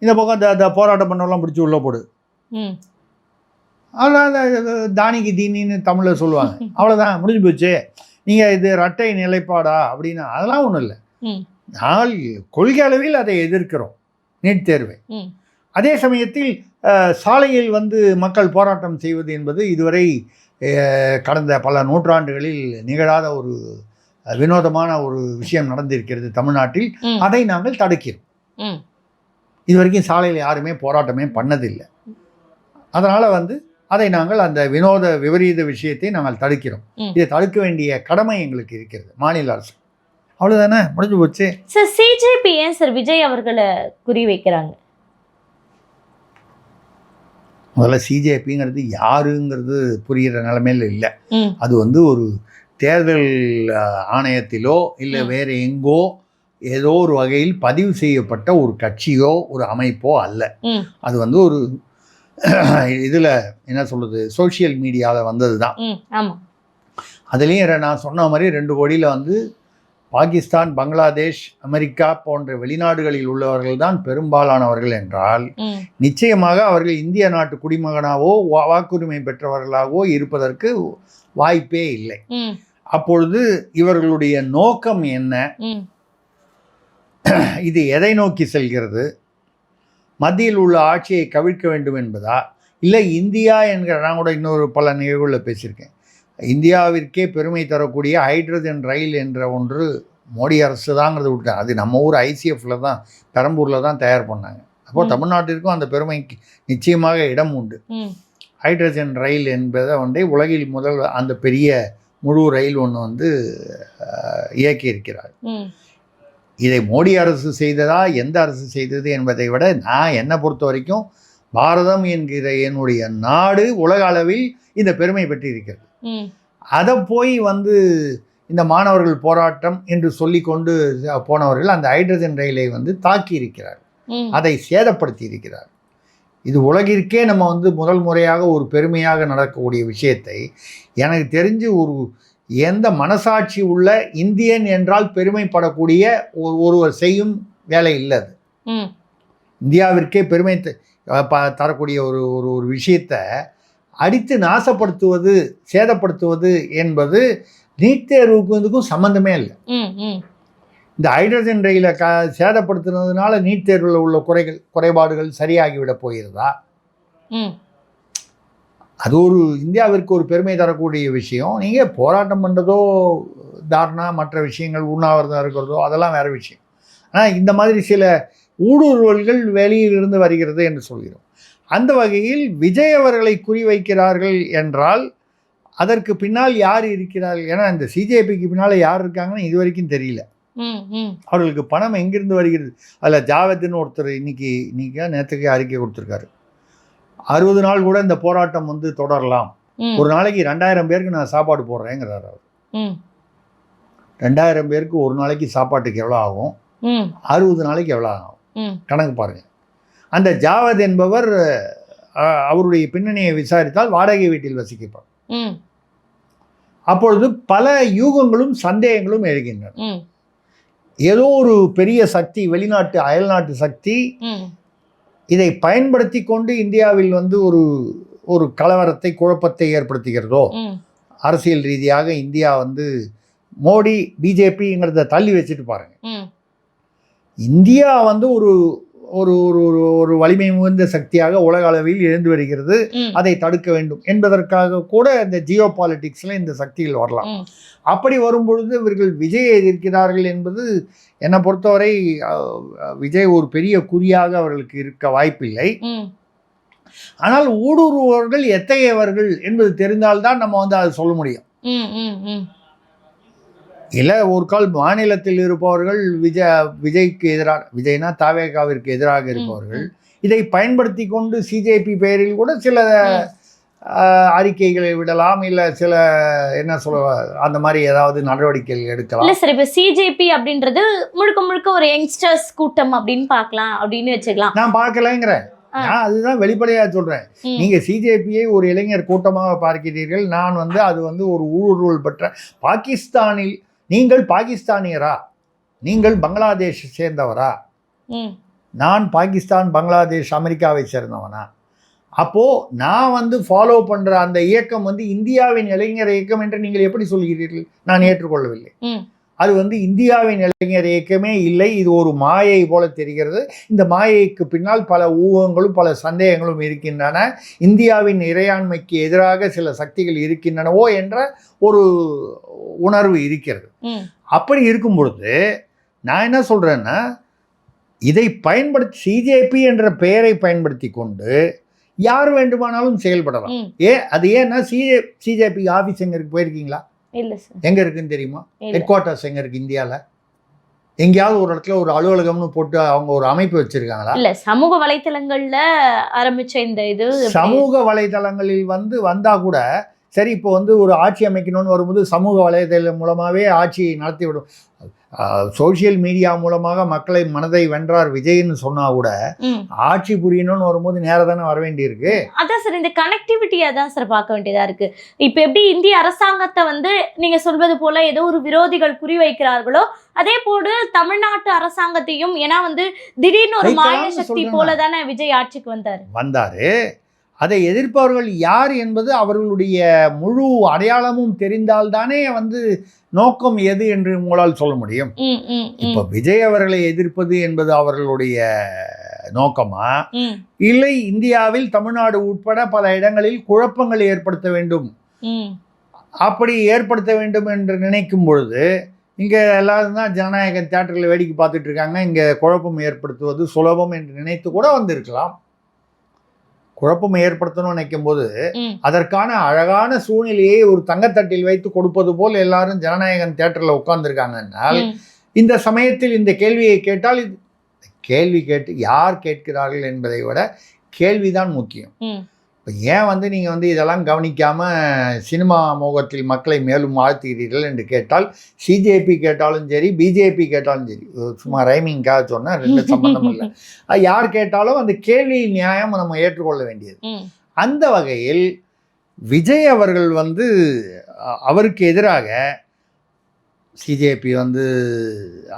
இந்த பக்கம் போராட்டம் பண்ணலாம் பிடிச்சி உள்ளே போடு, அதான் தானிக்கு தீனின்னு தமிழில் சொல்லுவாங்க. அவ்வளோதான், முடிஞ்சு போச்சு. நீங்கள் இது இரட்டை நிலைப்பாடா அப்படின்னா அதெல்லாம் ஒன்றும் இல்லை. நாங்கள் கொள்கை அளவில் அதை எதிர்க்கிறோம், நீட் தேர்வை. அதே சமயத்தில் சாலையில் வந்து மக்கள் போராட்டம் செய்வது என்பது இதுவரை கடந்த பல நூற்றாண்டுகளில் நிகழாத ஒரு வினோதமான ஒரு விஷயம் நடந்திருக்கிறது தமிழ்நாட்டில். அதை நாங்கள் தடுக்கிறோம். இது வரைக்கும் சாலையில் யாருமே போராட்டமே பண்ணதில்லை. அதனால் வந்து அதை நாங்கள் அந்த விபரீத விஷயத்தை நாங்கள் தடுக்கிறோம். இதை தடுக்க வேண்டிய கடமை எங்களுக்கு இருக்கிறது, மாநில அரசு. அவ்வளோதானே, முடிஞ்சு போச்சு. சார், சிஜேபி ஏன் சார் விஜய் அவர்களை குறி வைக்கிறாங்க? முதல்ல சிஜேபிங்கிறது யாருங்கிறது புரிகிற நிலைமையில் இல்லை. அது வந்து ஒரு தேர்தல் ஆணையத்திலோ இல்லை வேறு எங்கோ ஏதோ ஒரு வகையில் பதிவு செய்யப்பட்ட ஒரு கட்சியோ ஒரு அமைப்போ அல்ல. அது வந்து ஒரு இதில் என்ன சொல்கிறது, சோஷியல் மீடியாவில் வந்தது தான். அதுலேயும் நான் சொன்ன மாதிரி 2 கோடியில் வந்து பாகிஸ்தான், பங்களாதேஷ், அமெரிக்கா போன்ற வெளிநாடுகளில் உள்ளவர்கள் தான் பெரும்பாலானவர்கள் என்றால் நிச்சயமாக அவர்கள் இந்திய நாட்டு குடிமகனாவோ வாக்குரிமை பெற்றவர்களாகவோ இருப்பதற்கு வாய்ப்பே இல்லை. அப்பொழுது இவர்களுடைய நோக்கம் என்ன, இது எதை நோக்கி செல்கிறது? மத்தியில் உள்ள ஆட்சியை கவிழ்க்க வேண்டும் என்பதா, இல்லை இந்தியா என்கிற, நான் கூட இன்னொரு பல நிகழ்வுகளில் பேசியிருக்கேன், இந்தியாவிற்கே பெருமை தரக்கூடிய ஹைட்ரஜன் ரயில் என்ற ஒன்று மோடி அரசு தாங்கிறது விட்டாங்க. அது நம்ம ஊர் ஐசிஎஃப்பில் தான், பெரம்பூரில் தான் தயார் பண்ணாங்க. அப்போது தமிழ்நாட்டிற்கும் அந்த பெருமைக்கு நிச்சயமாக இடம் உண்டு. ஹைட்ரஜன் ரயில் என்பதை வந்து உலகில் முதல் அந்த பெரிய முழு ரயில் ஒன்று வந்து இயக்கியிருக்கிறார். இதை மோடி அரசு செய்ததா எந்த அரசு செய்தது என்பதை விட நான் என்னை பொறுத்த வரைக்கும் பாரதம் என்கிற என்னுடைய நாடு உலக அளவில் இந்த பெருமை பெற்றிருக்கிறது. அதை போய் வந்து இந்த மாணவர்கள் போராட்டம் என்று சொல்லி கொண்டு போனவர்கள் அந்த ஹைட்ரஜன் ரயிலை வந்து தாக்கி இருக்கிறார், அதை சேதப்படுத்தி இருக்கிறார். இது உலகிற்கே நம்ம வந்து முதல் முறையாக ஒரு பெருமையாக நடக்கக்கூடிய விஷயத்தை எனக்கு தெரிஞ்சு ஒரு எந்த மனசாட்சி உள்ள இந்தியன் என்றால் பெருமைப்படக்கூடிய ஒருவர் செய்யும் வேலை இல்லை. அது இந்தியாவிற்கே பெருமை தரக்கூடிய ஒரு ஒரு விஷயத்தை அடித்து நாசப்படுத்துவது, சேதப்படுத்துவது என்பது நீட் தேர்வுக்கும் சம்மந்தமே இல்லை. இந்த ஹைட்ரஜன் ரயிலை சேதப்படுத்துனதுனால நீட் தேர்வில் உள்ள குறைபாடுகள் சரியாகிவிட போகிறதா? அது ஒரு இந்தியாவிற்கு ஒரு பெருமை தரக்கூடிய விஷயம். நீங்கள் போராட்டம் பண்ணுறதோ, தாரணா, மற்ற விஷயங்கள் உண்ணாவிரதம் இருக்கிறதோ, அதெல்லாம் வேறு விஷயம். ஆனால் இந்த மாதிரி சில ஊடுருவல்கள் வெளியிலிருந்து வருகிறது என்று சொல்கிறோம். அந்த வகையில் விஜய் அவர்களை குறிவைக்கிறார்கள் என்றால் அதற்கு பின்னால் யார் இருக்கிறார்கள்? ஏன்னா இந்த சிஜேபிக்கு பின்னால் யார் இருக்காங்கன்னு இது வரைக்கும் தெரியல. அவர்களுக்கு பணம் எங்கிருந்து வருகிறது? அதில் ஜாவேத்னு ஒருத்தர் இன்னைக்கு நேற்றுக்கு அறிக்கை கொடுத்துருக்காரு. 60 நாள் கூட இந்த போராட்டம் வந்து தொடரலாம், ஒரு நாளைக்கு 2000 பேருக்கு நான் சாப்பாடு போடுறேங்கிறார் அவர். 2000 பேருக்கு ஒரு நாளைக்கு சாப்பாட்டுக்கு எவ்வளோ ஆகும், 60 நாளைக்கு எவ்வளோ ஆகும்? கணக்கு பாருங்க. அந்த ஜாவத் என்பவர் அவருடைய பின்னணியை விசாரித்தால் வாடகை வீட்டில் வசிக்கப்பார். அப்பொழுது பல யூகங்களும் சந்தேகங்களும் எழுகின்றன. ஏதோ ஒரு பெரிய சக்தி, வெளிநாட்டு அயல்நாட்டு சக்தி இதை பயன்படுத்தி கொண்டு இந்தியாவில் வந்து ஒரு கலவரத்தை, குழப்பத்தை ஏற்படுத்துகிறதோ, அரசியல் ரீதியாக இந்தியா வந்து மோடி பிஜேபிங்கிறத தள்ளி வச்சுட்டு பாருங்க, இந்தியா வந்து ஒரு ஒரு ஒரு வலிமை மிகுந்த சக்தியாக உலக அளவில் எழுந்து வருகிறது. அதை தடுக்க வேண்டும் என்பதற்காக கூட இந்த ஜியோ பாலிட்டிக்ஸ்ல இந்த சக்திகள் வரலாம். அப்படி வரும்பொழுது இவர்கள் விஜயை எதிர்க்கிறார்கள் என்பது என்னை பொறுத்தவரை விஜய் ஒரு பெரிய குறியாக அவர்களுக்கு இருக்க வாய்ப்பில்லை. ஆனால் ஊடுருவர்கள் எத்தகையவர்கள் என்பது தெரிந்தால்தான் நம்ம வந்து அதை சொல்ல முடியும். இல்லை ஒரு கால் மாநிலத்தில் இருப்பவர்கள் விஜய்க்கு எதிராக, விஜய்னா தாவேகாவிற்கு எதிராக இருப்பவர்கள் இதை பயன்படுத்தி கொண்டு சிஜேபி பெயரில் கூட சில அறிக்கைகளை விடலாம், இல்லை சில என்ன சொல்ல அந்த மாதிரி ஏதாவது நடவடிக்கைகள் எடுக்கலாம். இல்லை சார், இப்போ சிஜேபி அப்படின்றது முழுக்க முழுக்க ஒரு யங்ஸ்டர்ஸ் கூட்டம் அப்படின்னு பார்க்கலாம், அப்படின்னு வச்சுக்கலாம். நான் பார்க்கலங்கிறேன், நான் அதுதான் வெளிப்படையா சொல்றேன். நீங்க சிஜேபியை ஒரு இளைஞர் கூட்டமாக பார்க்கிறீர்கள். நான் வந்து அது வந்து ஒரு ஊடுருவல் பெற்ற பாகிஸ்தானில், நீங்கள் பாகிஸ்தானியரா, நீங்கள் பங்களாதேஷ் சேர்ந்தவரா, நான் பாகிஸ்தான், பங்களாதேஷ், அமெரிக்காவை சேர்ந்தவனா? அப்போது நான் வந்து ஃபாலோ பண்ணுற அந்த இயக்கம் வந்து இந்தியாவின் இளைஞர் இயக்கம் என்று நீங்கள் எப்படி சொல்கிறீர்கள்? நான் ஏற்றுக்கொள்ளவில்லை. அது வந்து இந்தியாவின் இளைஞர் இயக்கமே இல்லை, இது ஒரு மாயை போல தெரிகிறது. இந்த மாயைக்கு பின்னால் பல ஊகங்களும் பல சந்தேகங்களும் இருக்கின்றன. இந்தியாவின் இறையாண்மைக்கு எதிராக சில சக்திகள் இருக்கின்றனவோ என்ற ஒரு உணர்வு இருக்கிறது. அப்படி இருக்கும் பொழுது நான் என்ன சொல்கிறேன்னா, இதை பயன்படுத்தி சிஜேபி என்ற பெயரை பயன்படுத்தி கொண்டு யார் வேண்டுமானாலும் செயல்படலாம். அது ஏன்னா சிஜேபி ஆஃபீஸ் எங்கே இருக்கு, போயிருக்கீங்களா? இல்லை சார். எங்கே இருக்குன்னு தெரியுமா? ஹெட் குவார்ட்டர்ஸ் எங்கே இருக்குது இந்தியாவில்? எங்கேயாவது ஒரு இடத்துல ஒரு அலுவலகம்னு போட்டு அவங்க ஒரு அமைப்பு வச்சிருக்காங்களா? இல்லை, சமூக வலைத்தளங்கள்ல ஆரம்பிச்ச இந்த இது சமூக வலைத்தளங்களில் வந்தா கூட சரி. இப்போ வந்து ஒரு ஆட்சி அமைக்கணும்னு வரும்போது சமூக வலைதளம் மூலமாகவே ஆட்சியை நடத்திவிடும். சோசியல் மீடியா மூலமாக மக்களை மனதை வென்றார் விஜய்னு சொன்னா கூட ஆட்சி புரியணும்னு வரும்போது நேரம் தானே வர வேண்டியிருக்கு. அதான் சார், இந்த கனெக்டிவிட்டியை தான் சார் பார்க்க வேண்டியதா இருக்கு. இப்போ எப்படி இந்திய அரசாங்கத்தை வந்து நீங்க சொல்வது போல ஏதோ ஒரு விரோதிகள் குறிவைக்கிறார்களோ, அதே போல தமிழ்நாட்டு அரசாங்கத்தையும், ஏன்னா வந்து திடீர்னு ஒரு மாய சக்தி போல தானே விஜய் ஆட்சிக்கு வந்தாரு. அதை எதிர்ப்பவர்கள் யார் என்பது அவர்களுடைய முழு அடையாளமும் தெரிந்தால்தானே வந்து நோக்கம் எது என்று உங்களால் சொல்ல முடியும். இப்ப விஜய் அவர்களை எதிர்ப்பது என்பது அவர்களுடைய நோக்கமா, இல்லை இந்தியாவில் தமிழ்நாடு உட்பட பல இடங்களில் குழப்பங்களை ஏற்படுத்த வேண்டும், அப்படி ஏற்படுத்த வேண்டும் என்று நினைக்கும் பொழுது இங்கே எல்லாரும் தான் ஜனநாயக தியேட்டரில் வேடிக்கை பார்த்துட்டு இருக்காங்க, இங்கே குழப்பம் ஏற்படுத்துவது சுலபம் என்று நினைத்து கூட வந்திருக்கலாம். குழப்பம் ஏற்படுத்தணும்னு நினைக்கும் போது அதற்கான அழகான சூழ்நிலையை ஒரு தங்கத்தட்டில் வைத்து கொடுப்பது போல் எல்லாரும் ஜனநாயகன் தியேட்டரில் உட்கார்ந்துருக்காங்கன்னால், இந்த சமயத்தில் இந்த கேள்வியை கேட்டால், கேள்வி கேட்டு யார் கேட்கிறார்கள் என்பதை விட கேள்விதான் முக்கியம். இப்போ ஏன் வந்து நீங்கள் வந்து இதெல்லாம் கவனிக்காமல் சினிமா மோகத்தில் மக்களை மேலும் ஆழ்த்துகிறீர்கள் என்று கேட்டால், சிஜேபி கேட்டாலும் சரி, பிஜேபி கேட்டாலும் சரி, சும்மா ரைமிங்காக சொன்னால் ரெண்டு சம்பந்தம் இல்லை, யார் கேட்டாலும் அந்த கேள்வியின் நியாயம் நம்ம ஏற்றுக்கொள்ள வேண்டியது. அந்த வகையில் விஜய் அவர்கள் வந்து அவருக்கு எதிராக சிஜேபி வந்து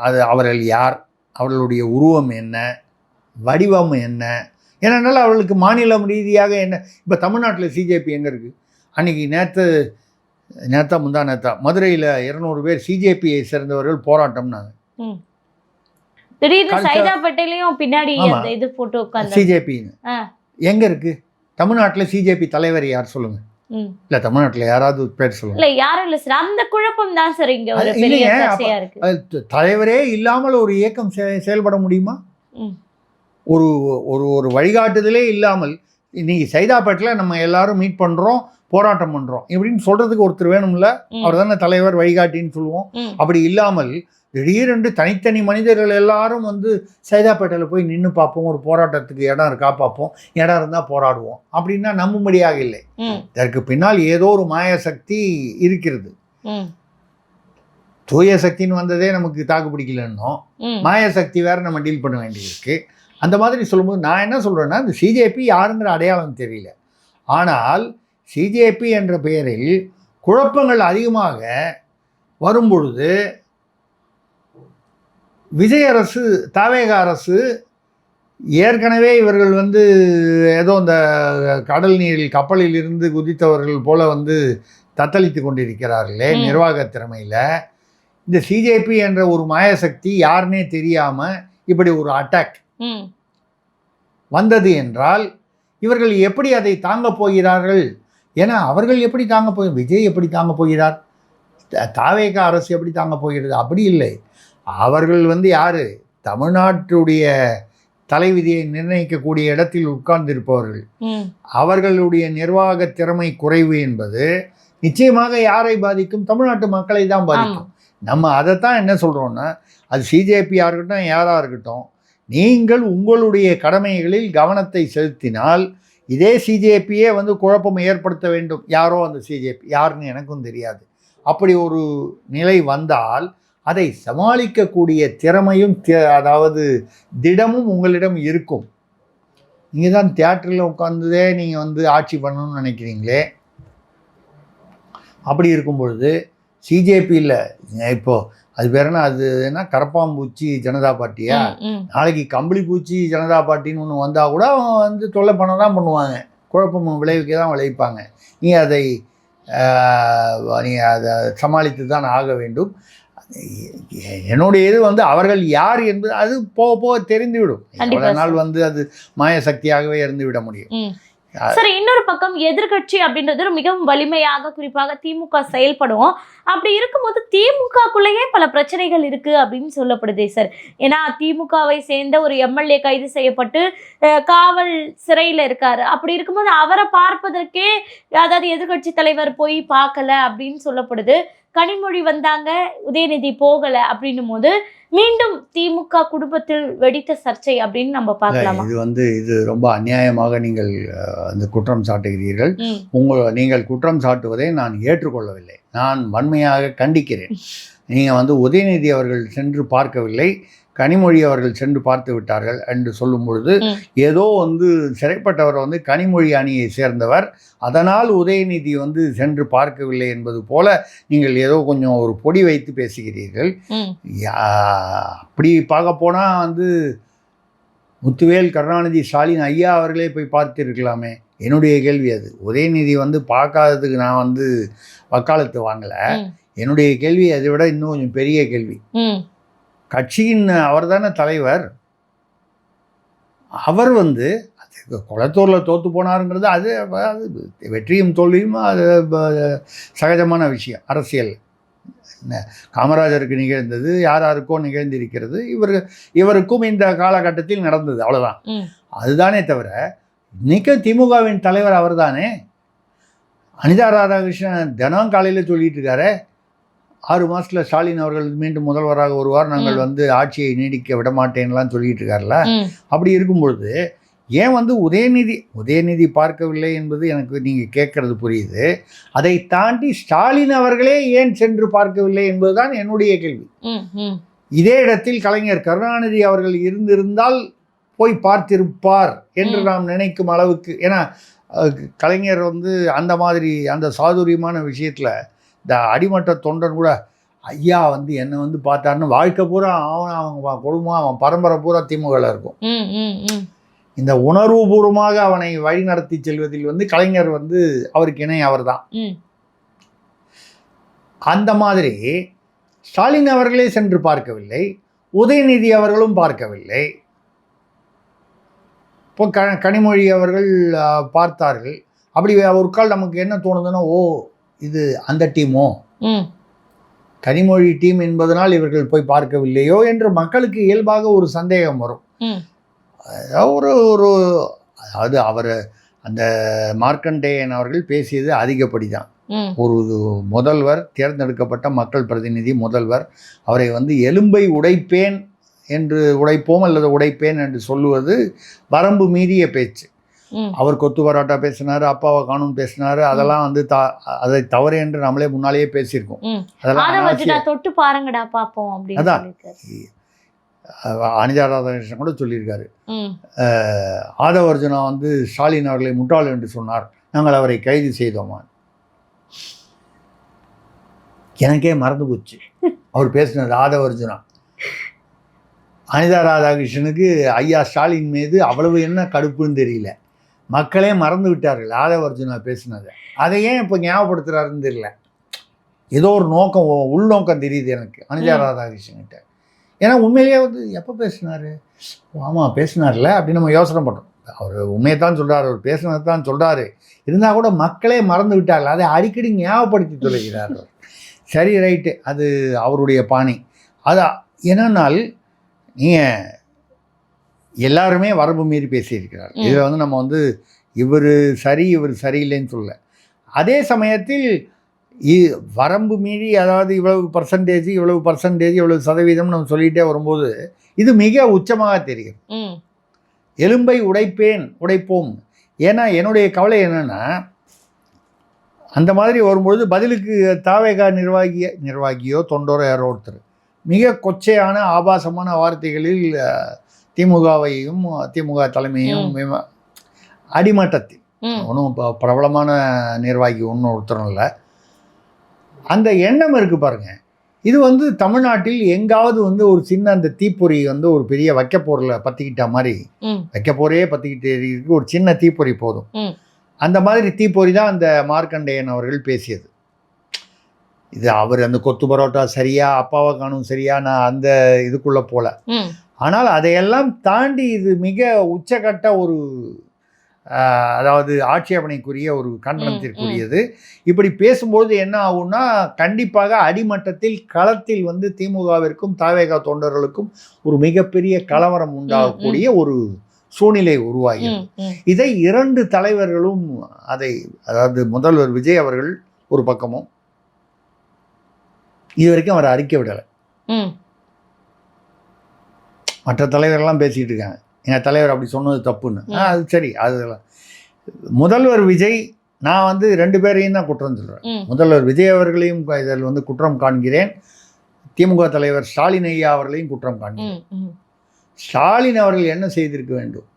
அது அவர்கள் யார், அவர்களுடைய உருவம் என்ன, வடிவம் என்ன, ஏனென்றால் அவர்களுக்கு மாநிலம் ரீதியாக என்ன. இப்போ தமிழ்நாட்டில் சிஜேபி எங்கே இருக்குது? அன்றைக்கி நேத்தா மதுரையில் 200 பேர் சிஜேபியை சேர்ந்தவர்கள் போராட்டம்னாங்க. சிஜேபின்னு எங்கே இருக்குது? தமிழ்நாட்டில் சிஜேபி தலைவர் யார் சொல்லுங்கள்? இல்லை, தமிழ்நாட்டில் யாராவது பேர் சொல்லுங்க. தலைவரே இல்லாமல் ஒரு இயக்கம் செயல்பட முடியுமா? ஒரு ஒரு ஒரு வழிகாட்டுதலே இல்லாமல் இன்னைக்கு சைதாப்பேட்டில் நம்ம எல்லாரும் மீட் பண்ணுறோம், போராட்டம் பண்ணுறோம் இப்படின்னு சொல்கிறதுக்கு ஒருத்தர் வேணும்ல, அவர் தானே தலைவர், வழிகாட்டின்னு சொல்லுவோம். அப்படி இல்லாமல் திடீரென்று தனித்தனி மனிதர்கள் எல்லாரும் வந்து சைதாப்பேட்டையில் போய் நின்று பார்ப்போம், ஒரு போராட்டத்துக்கு இடம் இருக்கா பார்ப்போம், இடம் இருந்தால் போராடுவோம் அப்படின்னா நம்பும்படியாக இல்லை. இதற்கு பின்னால் ஏதோ ஒரு மாய சக்தி இருக்கிறது. தூய சக்தின்னு வந்ததே நமக்கு தாக்கு பிடிக்கலன்னோ, மாய சக்தி வேற நம்ம டீல் பண்ண வேண்டியிருக்கு. அந்த மாதிரி சொல்லும்போது நான் என்ன சொல்கிறேன்னா, இந்த சிஜேபி யாருங்கிற அடையாளம் தெரியல. ஆனால் சிஜேபி என்ற பெயரில் குழப்பங்கள் அதிகமாக வரும்பொழுது விஜய் அரசு, தாவேக அரசு ஏற்கனவே இவர்கள் வந்து ஏதோ இந்த கடல் நீரில் கப்பலில் இருந்து குதித்தவர்கள் போல வந்து தத்தளித்து கொண்டிருக்கிறார்களே நிர்வாக திறமையில். இந்த சிஜேபி என்ற ஒரு மாயசக்தி யாருன்னே தெரியாமல் இப்படி ஒரு அட்டாக் வந்தது என்றால் இவர்கள் எப்படி அதை தாங்க போகிறார்கள்? ஏன்னா அவர்கள் எப்படி தாங்க விஜய் எப்படி தாங்க போகிறார்? தாவேக அரசு எப்படி தாங்க போகிறது? அப்படி இல்லை. அவர்கள் வந்து யார்? தமிழ்நாட்டுடைய தலைவிதியை நிர்ணயிக்கக்கூடிய இடத்தில் உட்கார்ந்திருப்பவர்கள். அவர்களுடைய நிர்வாக திறமை குறைவு என்பது நிச்சயமாக யாரை பாதிக்கும்? தமிழ்நாட்டு மக்களை தான் பாதிக்கும். நம்ம அதைத்தான் என்ன சொல்கிறோன்னா, அது சிஜேபியாக இருக்கட்டும், யாராக இருக்கட்டும், நீங்கள் உங்களுடைய கடமைகளில் கவனத்தை செலுத்தினால் இதே சிஜேபியே வந்து குழப்பம் ஏற்படுத்த வேண்டும். யாரோ அந்த சிஜேபி யாருன்னு எனக்கும் தெரியாது. அப்படி ஒரு நிலை வந்தால் அதை சமாளிக்கக்கூடிய திறமையும் அதாவது திடமும் உங்களிடம் இருக்கும். நீங்கள் தான் தியேட்டரில் உட்காந்துதே நீங்கள் வந்து ஆட்சி பண்ணணும்னு நினைக்கிறீங்களே. அப்படி இருக்கும் பொழுது சிஜேபியில் இப்போது அது பேர் என்ன, அது என்ன கரப்பாம்பூச்சி ஜனதா பார்ட்டியா? நாளைக்கு கம்பளி பூச்சி ஜனதா பார்ட்டின்னு ஒன்று வந்தால் கூட அவங்க வந்து தொல்லை பண்ண தான் பண்ணுவாங்க, குழப்பம் விளைவிக்க தான் விளைவிப்பாங்க. நீங்கள் அதை சமாளித்து தான் ஆக வேண்டும். என்னுடைய இது வந்து அவர்கள் யார் என்பது அது போக போக தெரிந்துவிடும். எவ்வளவு நாள் வந்து அது மாய சக்தியாகவே இருந்து விட முடியும். சரி, இன்னொரு பக்கம் எதிர்கட்சி அப்படின்றது மிகவும் வலிமையாக குறிப்பாக திமுக செயல்படும். அப்படி இருக்கும்போது திமுகக்குள்ளேயே பல பிரச்சனைகள் இருக்கு அப்படின்னு சொல்லப்படுதே சார். ஏன்னா திமுகவை சேர்ந்த ஒரு எம்எல்ஏ கைது செய்யப்பட்டு காவல் சிறையில் இருக்காரு. அப்படி இருக்கும்போது அவரை பார்ப்பதற்கே அதாவது எதிர்கட்சி தலைவர் போய் பார்க்கல அப்படின்னு சொல்லப்படுது. கனிமொழி வந்தாங்க, உதயநிதி போகல அப்படின்னும் போது மீண்டும் திமுக குடும்பத்தில் வெடித்த சர்ச்சை அப்படின்னு நம்ம பார்க்கலாம். இது ரொம்ப அநியாயமாக நீங்கள் அந்த குற்றம் சாட்டுகிறீர்கள். நீங்கள் குற்றம் சாட்டுவதை நான் ஏற்றுக்கொள்ளவில்லை. நான் வன்மையாக கண்டிக்கிறேன். நீங்கள் வந்து உதயநிதி அவர்கள் சென்று பார்க்கவில்லை, கனிமொழி அவர்கள் சென்று பார்த்து விட்டார்கள் என்று சொல்லும் பொழுது ஏதோ வந்து சிறைப்பட்டவர் வந்து கனிமொழி அணியை சேர்ந்தவர், அதனால் உதயநிதி வந்து சென்று பார்க்கவில்லை என்பது போல நீங்கள் ஏதோ கொஞ்சம் ஒரு பொடி வைத்து பேசுகிறீர்கள். அப்படி பார்க்க போனால் வந்து முத்துவேல் கருணாநிதி ஸ்டாலின் ஐயா அவர்களே போய் பார்த்திருக்கலாமே. என்னுடைய கேள்வி அது. உதயநிதி வந்து பார்க்காததுக்கு நான் வந்து வக்காலத்து வாங்கலை. என்னுடைய கேள்வி அதை விட இன்னும் கொஞ்சம் பெரிய கேள்வி. கட்சியின் அவர் தானே தலைவர். அவர் வந்து குளத்தூரில் தோற்று போனாருங்கிறது அது வெற்றியும் தோல்வியும் அது சகஜமான விஷயம். அரசியல் காமராஜருக்கு நிகழ்ந்தது, யாருக்கோ நிகழ்ந்திருக்கிறது, இவருக்கும் இந்த காலகட்டத்தில் நடந்தது, அவ்வளோதான். அதுதானே தவிர இன்றைக்கும் திமுகவின் தலைவர் அவர் தானே. அனிதா ராதாகிருஷ்ணன் தினம் காலையில் சொல்லிட்டு இருக்காரு, 6 மாதத்தில் ஸ்டாலின் அவர்கள் மீண்டும் முதல்வராக வருவார், நாங்கள் வந்து ஆட்சியை நீடிக்க விட மாட்டேன்லாம் சொல்லிட்டு இருக்கார்ல. அப்படி இருக்கும்பொழுது ஏன் வந்து உதயநிதி பார்க்கவில்லை என்பது எனக்கு நீங்கள் கேட்கறது புரியுது. அதை தாண்டி ஸ்டாலின் அவர்களே ஏன் சென்று பார்க்கவில்லை என்பதுதான் என்னுடைய கேள்வி. இதே இடத்தில் கலைஞர் கருணாநிதி அவர்கள் இருந்திருந்தால் போய் பார்த்திருப்பார் என்று நாம் நினைக்கும் அளவுக்கு. ஏன்னா கலைஞர் வந்து அந்த மாதிரி அந்த சாதுரியமான விஷயத்தில் இந்த அடிமட்ட தொண்டன் கூட ஐயா வந்து என்னை வந்து பார்த்தாருன்னு வாழ்க்கை பூரா அவங்க குடும்பம் அவன் பரம்பரை பூரா திமுகவில் இருக்கும். இந்த உணர்வுபூர்வமாக அவனை வழி நடத்தி செல்வதில் வந்து கலைஞர் வந்து அவருக்கு இணை அவர் தான். அந்த மாதிரி ஸ்டாலின் அவர்களே சென்று பார்க்கவில்லை, உதயநிதி அவர்களும் பார்க்கவில்லை. இப்போ கனிமொழி அவர்கள் பார்த்தார்கள். அப்படி ஒரு கால் நமக்கு என்ன தோணுதுன்னா, ஓ இது அந்த டீமோ, கனிமொழி டீம் என்பதனால் இவர்கள் போய் பார்க்கவில்லையோ என்று மக்களுக்கு இயல்பாக ஒரு சந்தேகம் வரும். அதாவது அவர் அந்த மார்க்கண்டேயன் அவர்கள் பேசியது அதிகப்படி தான். ஒரு முதல்வர், தேர்ந்தெடுக்கப்பட்ட மக்கள் பிரதிநிதி முதல்வர், அவரை வந்து எலும்பை உடைப்பேன் என்று உடைப்போம் அல்லது உடைப்பேன் என்று சொல்லுவது வரம்பு மீறிய பேச்சு. அவர் கொத்து பரோட்டா பேசினாரு, அப்பாவை காணும் பேசினாரு. அதெல்லாம் வந்து அதை தவறு என்று நம்மளே முன்னாலேயே பேசியிருக்கோம். அதெல்லாம் தொட்டு பாருங்கடா பாப்போம் அப்படின்னு அதான் அனிதா ராதாகிருஷ்ணன் கூட சொல்லியிருக்காரு. ஆதவர்ஜுனா வந்து ஸ்டாலின் அவர்களை முட்டாள் என்று சொன்னார், நாங்கள் அவரை கைது செய்தோமா. எனக்கே மறந்து போச்சு அவர் பேசினது. ஆதவர்ஜுனா அனிதா ராதாகிருஷ்ணனுக்கு ஐயா ஸ்டாலின் மீது அவ்வளவு என்ன கடுப்புன்னு தெரியல. மக்களே மறந்து விட்டார்கள் ஆதவர்ஜுனா பேசினதை. அதை ஏன் இப்போ ஞாபகப்படுத்துறாருன்னு தெரியல. ஏதோ ஒரு நோக்கம், உள்நோக்கம் தெரியுது எனக்கு அனிதா ராதாகிருஷ்ணன்கிட்ட. ஏன்னா உண்மையிலேயே வந்து எப்போ பேசினார், ஆமாம் பேசினார்ல அப்படின்னு நம்ம யோசனை பண்ணுறோம். அவர் உண்மையை தான் சொல்கிறார், அவர் பேசினது தான் சொல்கிறாரு. இருந்தால் கூட மக்களே மறந்து விட்டார்கள். அதை அடிக்கடி ஞாபகப்படுத்தி தொலைகிறார். சரி, ரைட்டு, அது அவருடைய பாணி. அது என்னன்னால் நீங்கள் எல்லாருமே வரம்பு மீறி பேசியிருக்கிறார். இதில் வந்து நம்ம வந்து இவர் சரி இவர் சரியில்லைன்னு சொல்ல. அதே சமயத்தில் வரம்பு மீறி, அதாவது இவ்வளவு பர்சன்டேஜ் இவ்வளவு சதவீதம் நம்ம சொல்லிகிட்டே வரும்போது இது மிக உச்சமாக தெரியும். எலும்பை உடைப்போம். ஏன்னா என்னுடைய கவலை என்னென்னா, அந்த மாதிரி வரும்பொழுது பதிலுக்கு தாவேகா நிர்வாகியோ தொண்டரோ யாரோ ஒருத்தர் மிக கொச்சையான ஆபாசமான வார்த்தைகளில் திமுகவையும் திமுக தலைமையும் அடிமட்டத்தில், ஒன்றும் பிரபலமான நிர்வாகி ஒன்றும் ஒருத்தரும் இல்லை, அந்த எண்ணம் இருக்குது பாருங்கள். இது வந்து தமிழ்நாட்டில் எங்காவது வந்து ஒரு சின்ன அந்த தீப்பொறி வந்து ஒரு பெரிய வைக்கப்போரில் பற்றிக்கிட்ட மாதிரி, வைக்கப்போரையே பற்றிக்கிட்டு இருக்கு, ஒரு சின்ன தீப்பொறி போதும். அந்த மாதிரி தீப்பொறி தான் அந்த மார்க்கண்டேயன் அவர்கள் பேசியது. இது அவர் அந்த கொத்து பரோட்டா சரியா, அப்பாவை காணும் சரியா, நான் அந்த இதுக்குள்ளே போல. ஆனால் அதையெல்லாம் தாண்டி இது மிக உச்சகட்ட ஒரு, அதாவது ஆட்சேபனைக்குரிய ஒரு கண்டனத்திற்குரியது. இப்படி பேசும்போது என்ன ஆகும்னா, கண்டிப்பாக அடிமட்டத்தில் களத்தில் வந்து திமுகவிற்கும் தாவேகா தொண்டர்களுக்கும் ஒரு மிகப்பெரிய கலவரம் உண்டாகக்கூடிய ஒரு சூழ்நிலை உருவாகிறது. இதை இரண்டு தலைவர்களும் அதாவது முதல்வர் விஜய் அவர்கள் ஒரு பக்கமும் இதுவரைக்கும் அவர் அறிக்கை விடலை. மற்ற தலைவர்கள்லாம் பேசிகிட்டு இருக்காங்க, எங்கள் தலைவர் அப்படி சொன்னது தப்புன்னு. அது சரி, அதெல்லாம் முதல்வர் விஜய், நான் வந்து ரெண்டு பேரையும் தான் குற்றம் சொல்கிறேன். முதல்வர் விஜய் அவர்களையும் இதில் வந்து குற்றம் காண்கிறேன், திமுக தலைவர் ஸ்டாலின் ஐயா அவர்களையும் குற்றம் காண்கிறேன். ஸ்டாலின் அவர்கள் என்ன செய்திருக்க வேண்டும்?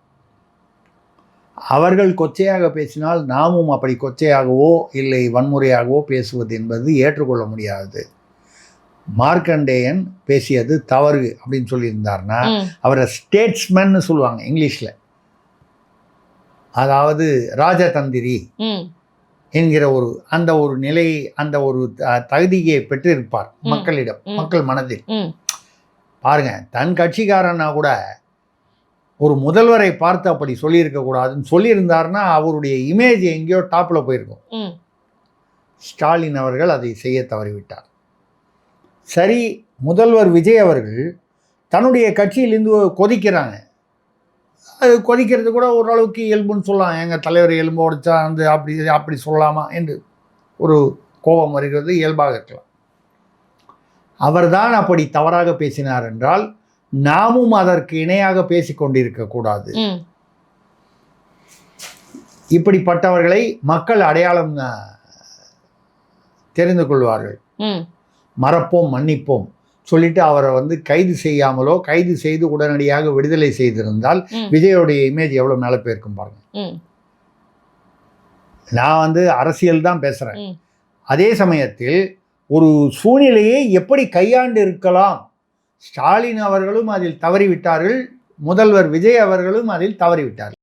அவர்கள் கொச்சையாக பேசினால் நாமும் அப்படி கொச்சையாகவோ இல்லை வன்முறையாகவோ பேசுவது என்பது ஏற்றுக்கொள்ள முடியாது. மார்க்கண்டேயன் பேசியது தவறு அப்படின்னு சொல்லியிருந்தார்னா, அவரை ஸ்டேட்ஸ்மேன்னு சொல்லுவாங்க இங்கிலீஷில், அதாவது ராஜதந்திரி என்கிற அந்த ஒரு நிலை, அந்த ஒரு தகுதியை பெற்றிருப்பார் மக்களிடம், மக்கள் மனதில். பாருங்க, தன் கட்சிக்காரன்னா கூட ஒரு முதல்வரை பார்த்து அப்படி சொல்லியிருக்க கூடாதுன்னு சொல்லியிருந்தார்னா அவருடைய இமேஜ் எங்கேயோ டாப்பில் போயிருக்கும். ஸ்டாலின் அவர்கள் அதை செய்ய தவறிவிட்டார். சரி, முதல்வர் விஜய் அவர்கள் தன்னுடைய கட்சியிலேருந்து கொதிக்கிறாங்க. அது கொதிக்கிறது கூட ஓரளவுக்கு இயல்புன்னு சொல்லலாம். எங்கள் தலைவர் எலும்பு உடைச்சா வந்து அப்படி சொல்லலாமா என்று ஒரு கோபம் வருகிறது, இயல்பாக இருக்கலாம். அவர்தான் அப்படி தவறாக பேசினார் என்றால் நாமும் அதற்கு இணையாக பேசிக்கொண்டிருக்கக்கூடாது. இப்படிப்பட்டவர்களை மக்கள் அடையாளம் தெரிந்து கொள்வார்கள். மறப்போம், மன்னிப்போம் சொல்லிட்டு அவரை வந்து கைது செய்யாமலோ, கைது செய்து உடனடியாக விடுதலை செய்திருந்தால் விஜயோடைய இமேஜ் எவ்வளோ மேலே போயிருக்கும் பாருங்க. நான் வந்து அரசியல் தான் பேசுகிறேன். அதே சமயத்தில் ஒரு சூழ்நிலையை எப்படி கையாண்டு இருக்கலாம், ஸ்டாலின் அவர்களும் அதில் தவறிவிட்டார்கள், முதல்வர் விஜய் அவர்களும் அதில் தவறிவிட்டார்கள்.